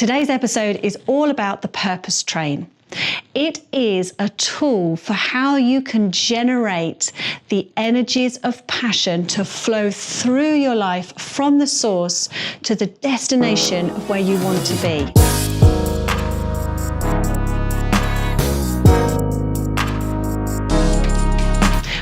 Today's episode is all about the purpose train. It is a tool for how you can generate the energies of passion to flow through your life from the source to the destination of where you want to be.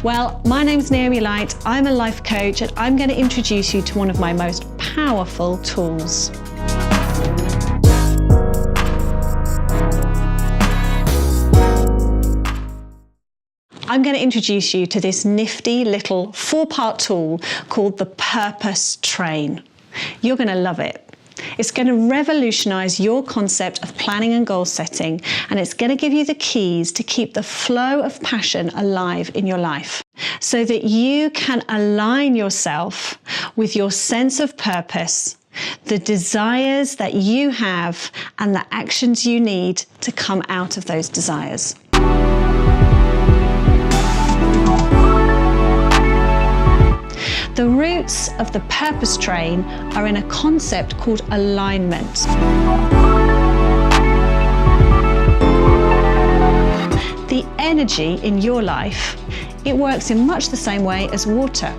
Well, my name's Naomi Light. I'm a life coach, and I'm going to introduce you to one of my most powerful tools. I'm going to introduce you to this nifty little 4-part tool called the Purpose Train. You're going to love it. It's going to revolutionize your concept of planning and goal setting, and it's going to give you the keys to keep the flow of passion alive in your life so that you can align yourself with your sense of purpose, the desires that you have, and the actions you need to come out of those desires. The roots of the purpose train are in a concept called alignment. The energy in your life, it works in much the same way as water.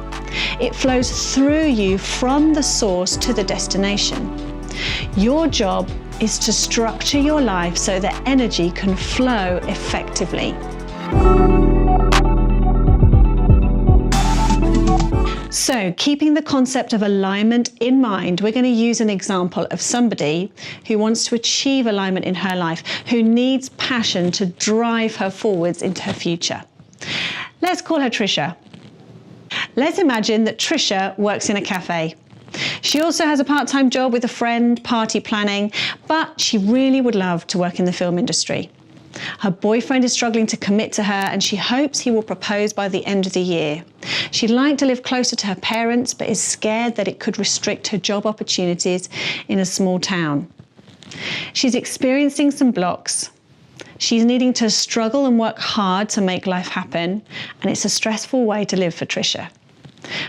It flows through you from the source to the destination. Your job is to structure your life so that energy can flow effectively. So, keeping the concept of alignment in mind, we're going to use an example of somebody who wants to achieve alignment in her life, who needs passion to drive her forwards into her future. Let's call her Trisha. Let's imagine that Trisha works in a cafe. She also has a part-time job with a friend, party planning, but she really would love to work in the film industry. Her boyfriend is struggling to commit to her, and she hopes he will propose by the end of the year. She'd like to live closer to her parents, but is scared that it could restrict her job opportunities in a small town. She's experiencing some blocks. She's needing to struggle and work hard to make life happen, and it's a stressful way to live for Trisha.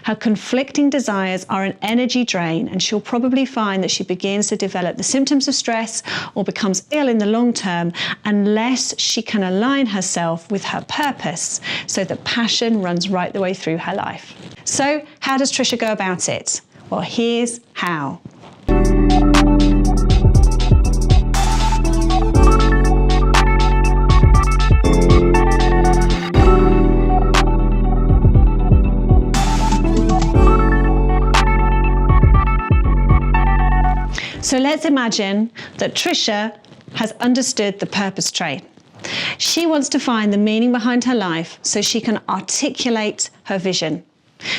Her conflicting desires are an energy drain, and she'll probably find that she begins to develop the symptoms of stress or becomes ill in the long term unless she can align herself with her purpose so that passion runs right the way through her life. So, how does Trisha go about it? Well, here's how. So let's imagine that Trisha has understood the purpose train. She wants to find the meaning behind her life so she can articulate her vision.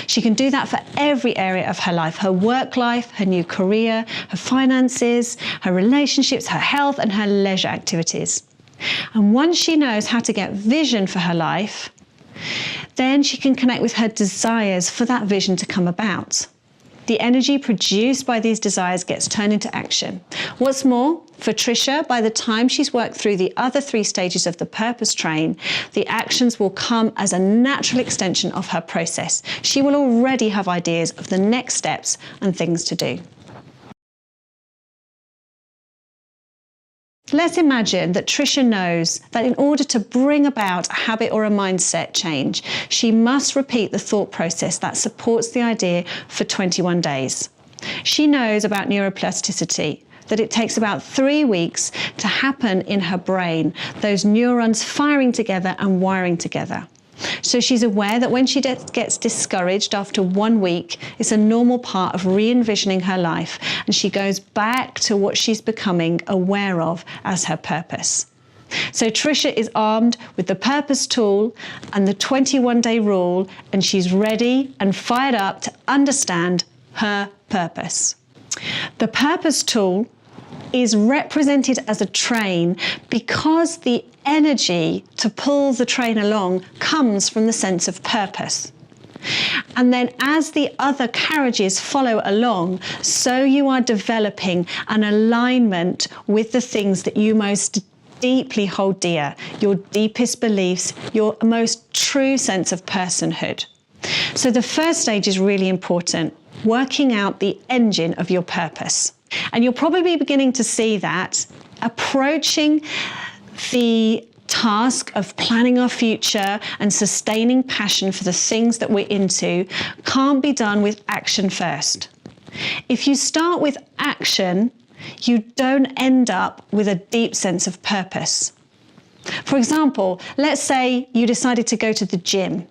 She can do that for every area of her life: her work life, her new career, her finances, her relationships, her health, and her leisure activities. And once she knows how to get vision for her life, then she can connect with her desires for that vision to come about. The energy produced by these desires gets turned into action. What's more, for Trisha, by the time she's worked through the other 3 stages of the purpose train, the actions will come as a natural extension of her process. She will already have ideas of the next steps and things to do. Let's imagine that Trisha knows that in order to bring about a habit or a mindset change, she must repeat the thought process that supports the idea for 21 days. She knows about neuroplasticity, that it takes about 3 weeks to happen in her brain, those neurons firing together and wiring together. So she's aware that when she gets discouraged after 1 week, it's a normal part of re-envisioning her life, and she goes back to what she's becoming aware of as her purpose. So Trisha is armed with the purpose tool and the 21-day rule, and she's ready and fired up to understand her purpose. The purpose tool is represented as a train because the energy to pull the train along comes from the sense of purpose. And then as the other carriages follow along, so you are developing an alignment with the things that you most deeply hold dear, your deepest beliefs, your most true sense of personhood. So the first stage is really important, working out the engine of your purpose. And you're probably beginning to see that approaching the task of planning our future and sustaining passion for the things that we're into can't be done with action first. If you start with action, you don't end up with a deep sense of purpose. For example, let's say you decided to go to the gym,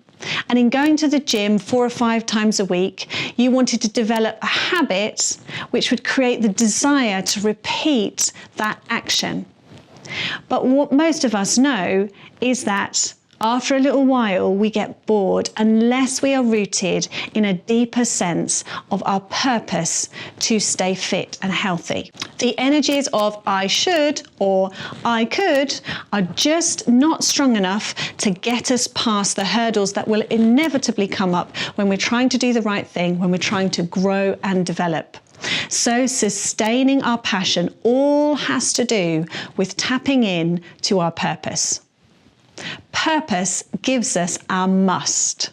and in going to the gym 4 or 5 times a week, you wanted to develop a habit which would create the desire to repeat that action. But what most of us know is that after a little while, we get bored unless we are rooted in a deeper sense of our purpose to stay fit and healthy. The energies of I should or I could are just not strong enough to get us past the hurdles that will inevitably come up when we're trying to do the right thing, when we're trying to grow and develop. So sustaining our passion all has to do with tapping in to our purpose. Purpose gives us our must.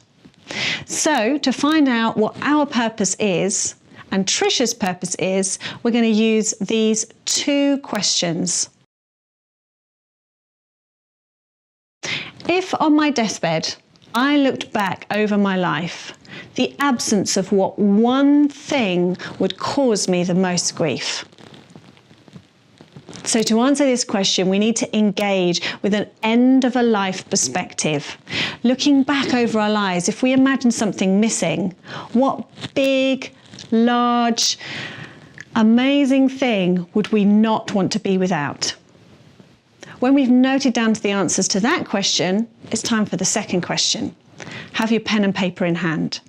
So to find out what our purpose is and Trish's purpose is, we're going to use these 2 questions. If on my deathbed I looked back over my life, the absence of what one thing would cause me the most grief? So to answer this question, we need to engage with an end of a life perspective. Looking back over our lives, if we imagine something missing, what big, large, amazing thing would we not want to be without? When we've noted down the answers to that question, it's time for the second question. Have your pen and paper in hand.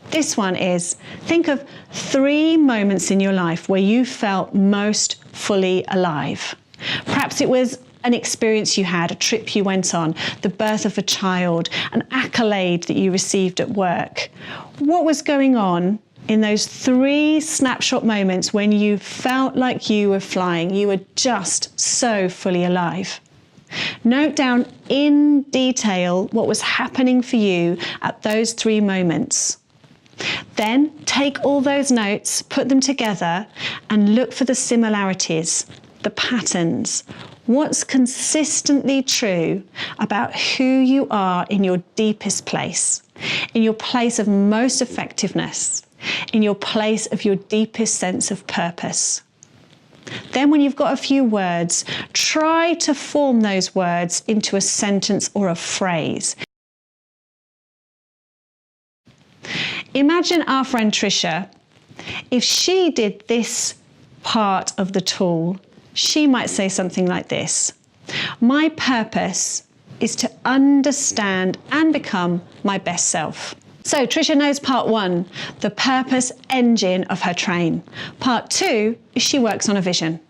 This one is, think of 3 moments in your life where you felt most fully alive. Perhaps it was an experience you had, a trip you went on, the birth of a child, an accolade that you received at work. What was going on in those 3 snapshot moments when you felt like you were flying, you were just so fully alive? Note down in detail what was happening for you at those 3 moments. Then take all those notes, put them together, and look for the similarities, the patterns. What's consistently true about who you are in your deepest place, in your place of most effectiveness, in your place of your deepest sense of purpose? Then when you've got a few words, try to form those words into a sentence or a phrase. Imagine our friend Trisha. If she did this part of the tool, she might say something like this: my purpose is to understand and become my best self. So Trisha knows part 1, the purpose engine of her train. Part 2 is she works on a vision.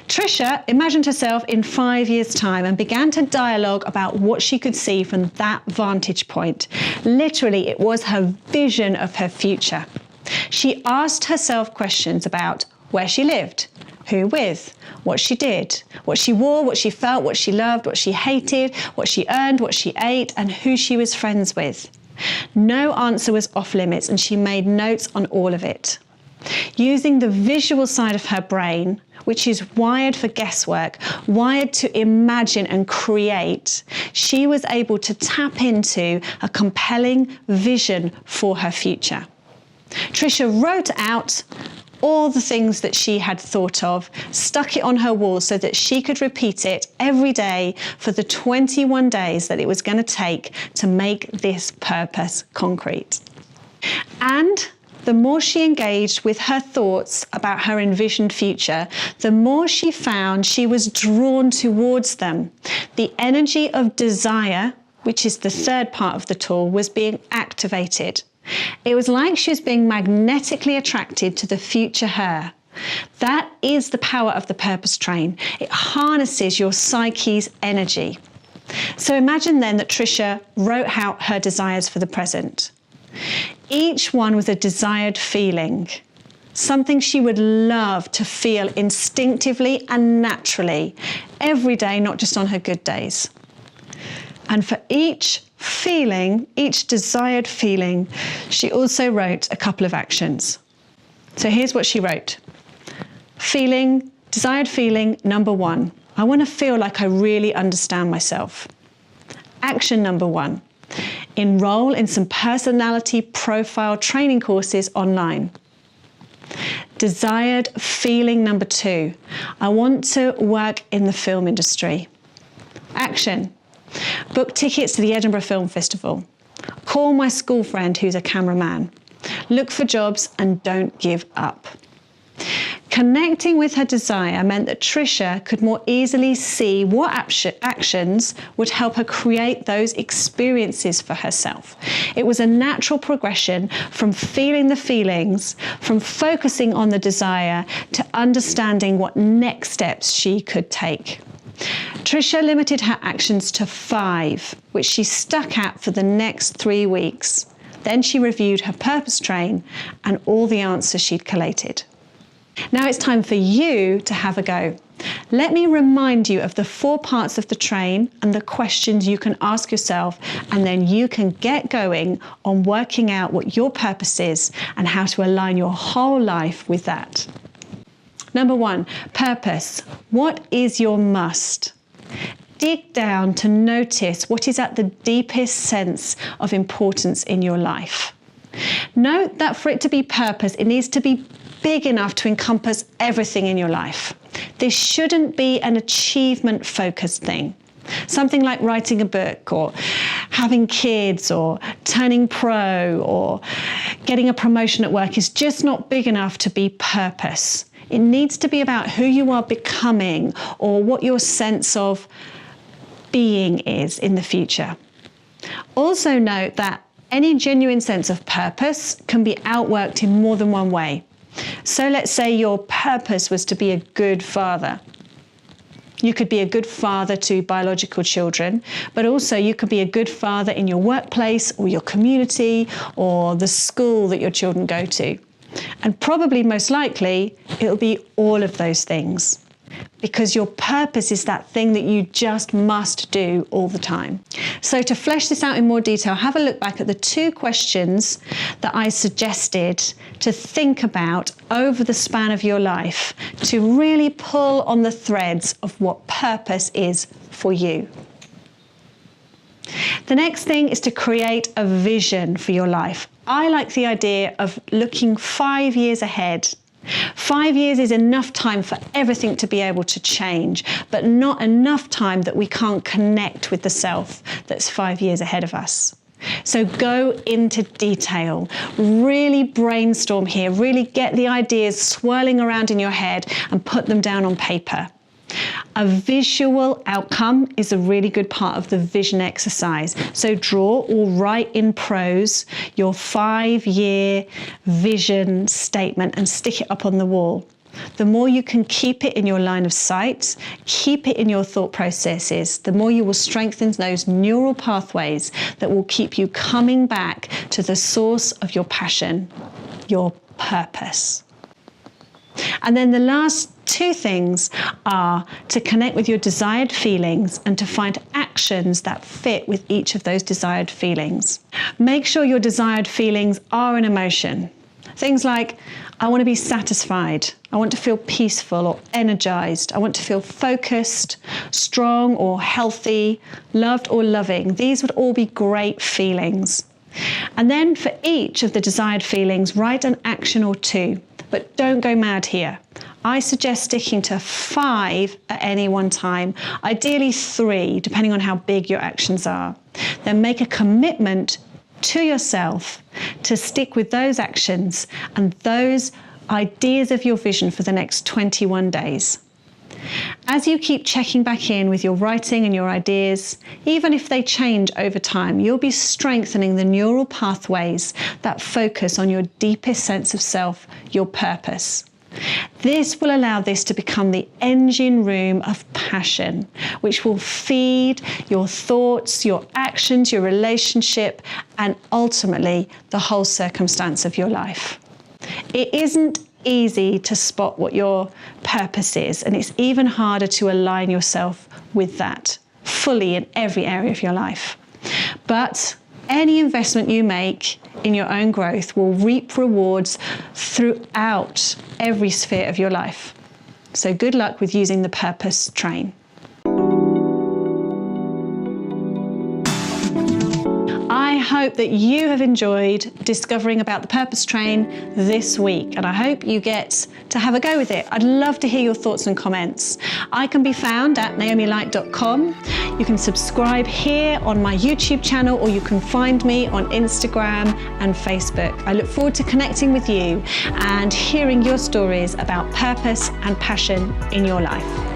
Trisha imagined herself in 5 years' time and began to dialogue about what she could see from that vantage point. Literally, it was her vision of her future. She asked herself questions about where she lived, who with, what she did, what she wore, what she felt, what she loved, what she hated, what she earned, what she ate, and who she was friends with. No answer was off limits, and she made notes on all of it. Using the visual side of her brain, which is wired for guesswork, wired to imagine and create, she was able to tap into a compelling vision for her future. Trisha wrote out all the things that she had thought of, stuck it on her wall so that she could repeat it every day for the 21 days that it was going to take to make this purpose concrete. And the more she engaged with her thoughts about her envisioned future, the more she found she was drawn towards them. The energy of desire, which is the 3rd part of the tool, was being activated. It was like she was being magnetically attracted to the future her. That is the power of the purpose train. It harnesses your psyche's energy. So imagine then that Trisha wrote out her desires for the present. Each one was a desired feeling, something she would love to feel instinctively and naturally every day, not just on her good days. And for each feeling, each desired feeling, she also wrote a couple of actions. So here's what she wrote. Desired feeling number 1. I want to feel like I really understand myself. Action number 1. Enroll in some personality profile training courses online. Desired feeling number 2. I want to work in the film industry. Action. Book tickets to the Edinburgh Film Festival. Call my school friend who's a cameraman. Look for jobs and don't give up. Connecting with her desire meant that Trisha could more easily see what actions would help her create those experiences for herself. It was a natural progression from feeling the feelings, from focusing on the desire, to understanding what next steps she could take. Trisha limited her actions to 5, which she stuck at for the next 3 weeks. Then she reviewed her purpose train and all the answers she'd collated. Now it's time for you to have a go. Let me remind you of the 4 parts of the train and the questions you can ask yourself, and then you can get going on working out what your purpose is and how to align your whole life with that. Number 1, purpose. What is your must? Dig down to notice what is at the deepest sense of importance in your life. Note that for it to be purpose, it needs to be big enough to encompass everything in your life. This shouldn't be an achievement-focused thing. Something like writing a book or having kids or turning pro or getting a promotion at work is just not big enough to be purpose. It needs to be about who you are becoming or what your sense of being is in the future. Also note that any genuine sense of purpose can be outworked in more than one way. So let's say your purpose was to be a good father. You could be a good father to biological children, but also you could be a good father in your workplace or your community or the school that your children go to. And probably most likely, it'll be all of those things, because your purpose is that thing that you just must do all the time. So to flesh this out in more detail, have a look back at the 2 questions that I suggested to think about over the span of your life to really pull on the threads of what purpose is for you. The next thing is to create a vision for your life. I like the idea of looking 5 years ahead. 5 years is enough time for everything to be able to change, but not enough time that we can't connect with the self that's 5 years ahead of us. So go into detail, really brainstorm here, really get the ideas swirling around in your head and put them down on paper. A visual outcome is a really good part of the vision exercise. So draw or write in prose your 5-year vision statement and stick it up on the wall. The more you can keep it in your line of sight, keep it in your thought processes, the more you will strengthen those neural pathways that will keep you coming back to the source of your passion, your purpose. And then the last 2 things are to connect with your desired feelings and to find actions that fit with each of those desired feelings. Make sure your desired feelings are an emotion. Things like, I want to be satisfied, I want to feel peaceful or energized, I want to feel focused, strong or healthy, loved or loving. These would all be great feelings. And then for each of the desired feelings, write an action or 2, but don't go mad here. I suggest sticking to 5 at any one time, ideally 3, depending on how big your actions are. Then make a commitment to yourself to stick with those actions and those ideas of your vision for the next 21 days. As you keep checking back in with your writing and your ideas, even if they change over time, you'll be strengthening the neural pathways that focus on your deepest sense of self, your purpose. This will allow this to become the engine room of passion, which will feed your thoughts, your actions, your relationship, and ultimately the whole circumstance of your life. It isn't easy to spot what your purpose is, and it's even harder to align yourself with that fully in every area of your life. But any investment you make in your own growth will reap rewards throughout every sphere of your life. So good luck with using the purpose train. I hope that you have enjoyed discovering about the purpose train this week, and I hope you get to have a go with it. I'd love to hear your thoughts and comments. I can be found at naomilight.com. You can subscribe here on my YouTube channel, or you can find me on Instagram and Facebook. I look forward to connecting with you and hearing your stories about purpose and passion in your life.